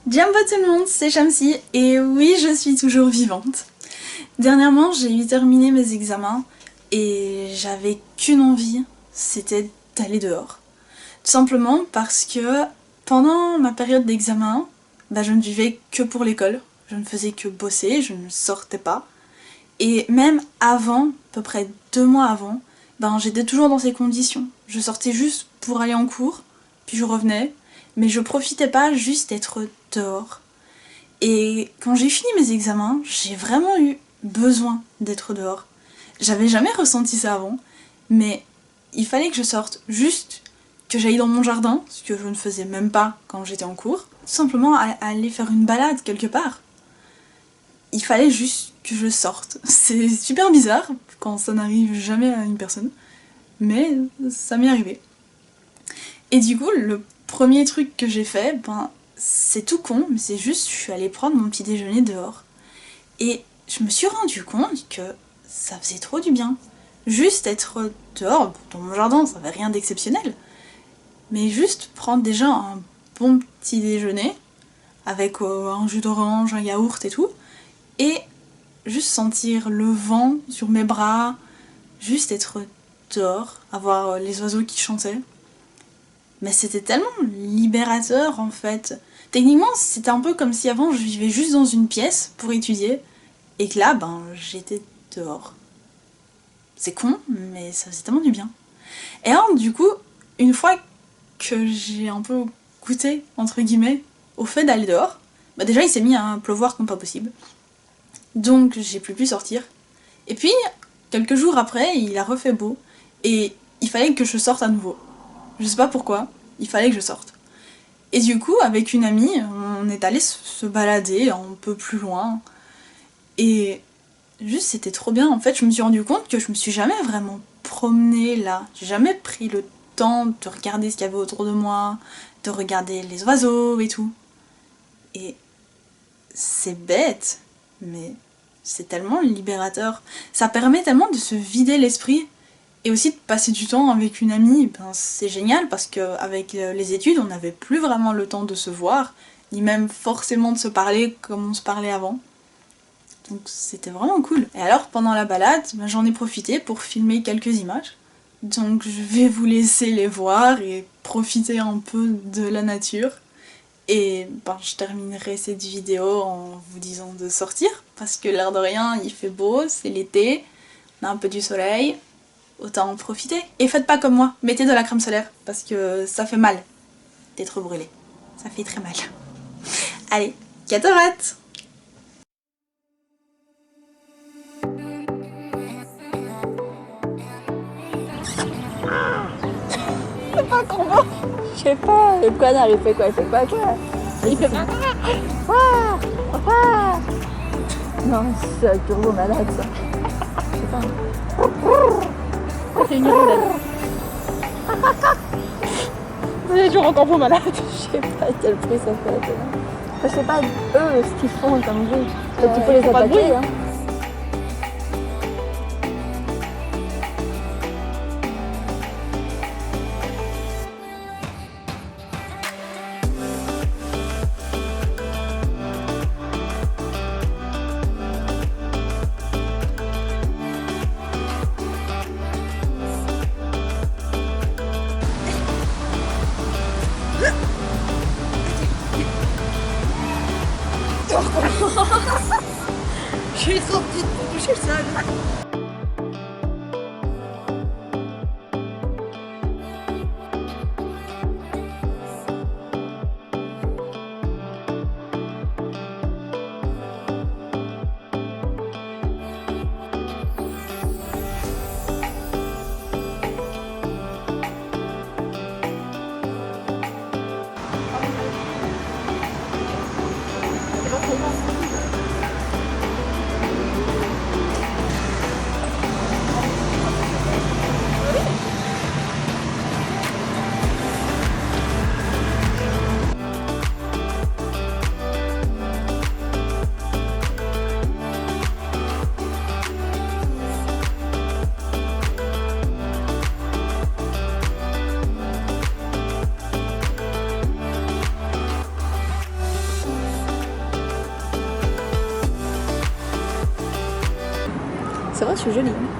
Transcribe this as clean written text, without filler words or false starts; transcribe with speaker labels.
Speaker 1: Jumbo tout le monde, c'est Shamsi et oui, je suis toujours vivante. Dernièrement, j'ai eu terminé mes examens et j'avais qu'une envie, c'était d'aller dehors. Tout simplement parce que pendant ma période d'examen, je ne vivais que pour l'école. Je ne faisais que bosser, je ne sortais pas. Et même avant, à peu près 2 mois avant, j'étais toujours dans ces conditions. Je sortais juste pour aller en cours, puis je revenais, mais je profitais pas juste d'être dehors. Et quand j'ai fini mes examens, j'ai vraiment eu besoin d'être dehors. J'avais jamais ressenti ça avant, mais il fallait que je sorte, juste que j'aille dans mon jardin, ce que je ne faisais même pas quand j'étais en cours, tout simplement aller faire une balade quelque part. Il fallait juste que je sorte. C'est super bizarre quand ça n'arrive jamais à une personne, mais ça m'est arrivé. Et du coup, le premier truc que j'ai fait, c'est tout con, mais c'est juste, je suis allée prendre mon petit déjeuner dehors. Et je me suis rendu compte que ça faisait trop du bien. Juste être dehors, dans mon jardin, ça n'avait rien d'exceptionnel. Mais juste prendre déjà un bon petit déjeuner, avec un jus d'orange, un yaourt et tout, et juste sentir le vent sur mes bras, juste être dehors, avoir les oiseaux qui chantaient. Mais c'était tellement libérateur en fait. Techniquement, c'était un peu comme si avant je vivais juste dans une pièce pour étudier, et que là, j'étais dehors. C'est con, mais ça faisait tellement du bien. Et alors, du coup, une fois que j'ai un peu goûté, entre guillemets, au fait d'aller dehors, déjà il s'est mis à pleuvoir comme pas possible. Donc j'ai plus pu sortir. Et puis, quelques jours après, il a refait beau, et il fallait que je sorte à nouveau. Je sais pas pourquoi, il fallait que je sorte. Et du coup, avec une amie, on est allé se balader un peu plus loin. Et juste, c'était trop bien. En fait, je me suis rendu compte que je me suis jamais vraiment promenée là. J'ai jamais pris le temps de regarder ce qu'il y avait autour de moi, de regarder les oiseaux et tout. Et c'est bête, mais c'est tellement libérateur. Ça permet tellement de se vider l'esprit. Et aussi de passer du temps avec une amie, c'est génial parce qu'avec les études, on n'avait plus vraiment le temps de se voir, ni même forcément de se parler comme on se parlait avant. Donc c'était vraiment cool. Et alors pendant la balade, j'en ai profité pour filmer quelques images. Donc je vais vous laisser les voir et profiter un peu de la nature. Et je terminerai cette vidéo en vous disant de sortir, parce que l'air de rien, il fait beau, c'est l'été, on a un peu du soleil. Autant en profiter. Et faites pas comme moi, mettez de la crème solaire, parce que ça fait mal d'être brûlé. Ça fait très mal. Allez, cataracte! C'est pas comment? Je sais pas, le canard il fait quoi? Il fait quoi? Il fait pas. Non, c'est un turbo malade ça. Je sais pas. C'est une roulade. Vous êtes toujours encore malade. Je sais pas quel bruit ça fait. Je sais pas eux ce qu'ils font comme bruit. Peut-être qu'il faut les attaquer. Je suis trop petite pour toucher le sol. suis jolie.